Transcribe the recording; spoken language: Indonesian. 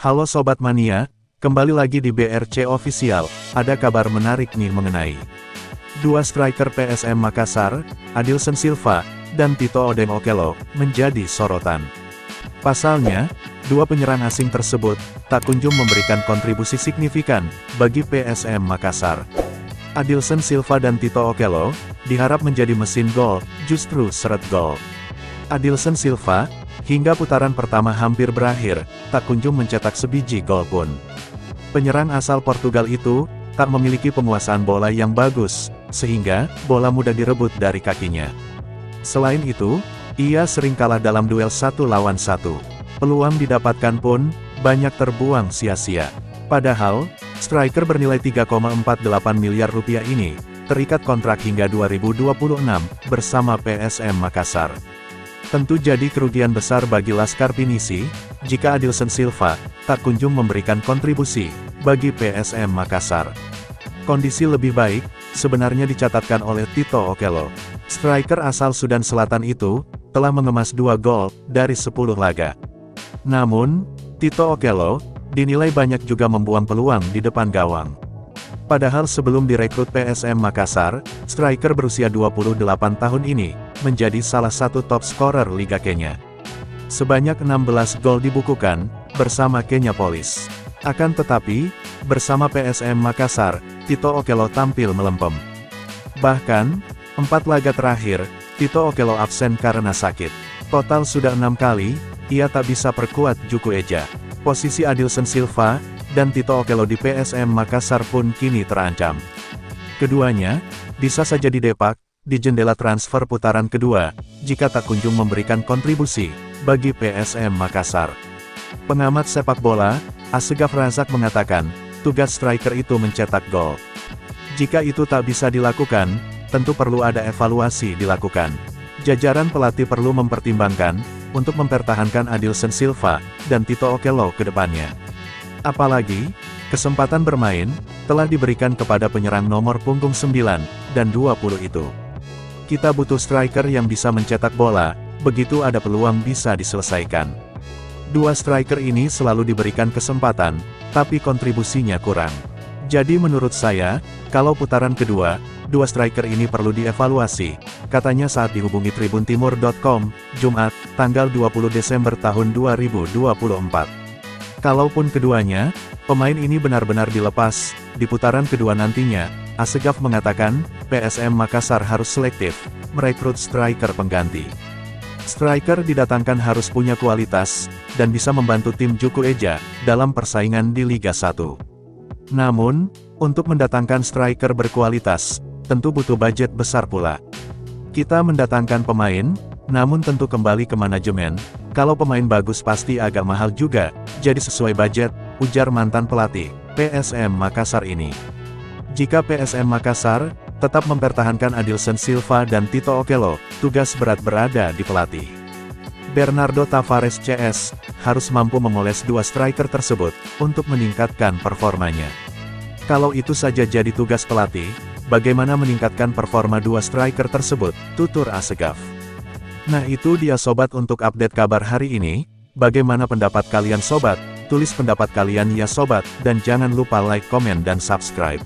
Halo Sobat Mania, kembali lagi di BRC Official. Ada kabar menarik nih mengenai dua striker PSM Makassar, Adilson Silva, dan Tito Odeng Okello, menjadi sorotan. Pasalnya, dua penyerang asing tersebut, tak kunjung memberikan kontribusi signifikan, bagi PSM Makassar. Adilson Silva dan Tito Okello, diharap menjadi mesin gol, justru seret gol. Adilson Silva, hingga putaran pertama hampir berakhir, tak kunjung mencetak sebiji gol pun. Penyerang asal Portugal itu, tak memiliki penguasaan bola yang bagus, sehingga, bola mudah direbut dari kakinya. Selain itu, ia sering kalah dalam duel 1 lawan 1. Peluang didapatkan pun, banyak terbuang sia-sia. Padahal, striker bernilai 3,48 miliar rupiah ini, terikat kontrak hingga 2026, bersama PSM Makassar. Tentu jadi kerugian besar bagi Laskar Pinisi, jika Adilson Silva, tak kunjung memberikan kontribusi, bagi PSM Makassar. Kondisi lebih baik, sebenarnya dicatatkan oleh Tito Okello. Striker asal Sudan Selatan itu, telah mengemas 2 gol, dari 10 laga. Namun, Tito Okello, dinilai banyak juga membuang peluang di depan gawang. Padahal sebelum direkrut PSM Makassar, striker berusia 28 tahun ini, menjadi salah satu top scorer Liga Kenya. Sebanyak 16 gol dibukukan, bersama Kenya Police. Akan tetapi, bersama PSM Makassar, Tito Okello tampil melempem. Bahkan, 4 laga terakhir, Tito Okello absen karena sakit. Total sudah 6 kali, ia tak bisa perkuat Juku Eja. Posisi Adilson Silva dan Tito Okello di PSM Makassar pun kini terancam. Keduanya, bisa saja didepak, di jendela transfer putaran kedua, jika tak kunjung memberikan kontribusi, bagi PSM Makassar. Pengamat sepak bola, Asegaf Razak mengatakan, tugas striker itu mencetak gol. Jika itu tak bisa dilakukan, tentu perlu ada evaluasi dilakukan. Jajaran pelatih perlu mempertimbangkan, untuk mempertahankan Adilson Silva, dan Tito Okello ke depannya. Apalagi, kesempatan bermain, telah diberikan kepada penyerang nomor punggung 9, dan 20 itu. Kita butuh striker yang bisa mencetak bola, begitu ada peluang bisa diselesaikan. Dua striker ini selalu diberikan kesempatan, tapi kontribusinya kurang. Jadi menurut saya, kalau putaran kedua, dua striker ini perlu dievaluasi, katanya saat dihubungi tribuntimur.com, Jumat, tanggal 20 Desember tahun 2024. Kalaupun keduanya, pemain ini benar-benar dilepas, di putaran kedua nantinya, Asegaf mengatakan, PSM Makassar harus selektif, merekrut striker pengganti. Striker didatangkan harus punya kualitas, dan bisa membantu tim Juku Eja, dalam persaingan di Liga 1. Namun, untuk mendatangkan striker berkualitas, tentu butuh budget besar pula. Kita mendatangkan pemain, namun tentu kembali ke manajemen, kalau pemain bagus pasti agak mahal juga, jadi sesuai budget, ujar mantan pelatih PSM Makassar ini. Jika PSM Makassar tetap mempertahankan Adilson Silva dan Tito Okello, tugas berat berada di pelatih. Bernardo Tavares CS harus mampu memoles dua striker tersebut untuk meningkatkan performanya. Kalau itu saja jadi tugas pelatih, bagaimana meningkatkan performa dua striker tersebut, tutur Asegaf. Nah itu dia sobat untuk update kabar hari ini. Bagaimana pendapat kalian sobat? Tulis pendapat kalian ya sobat, dan jangan lupa like, komen dan subscribe.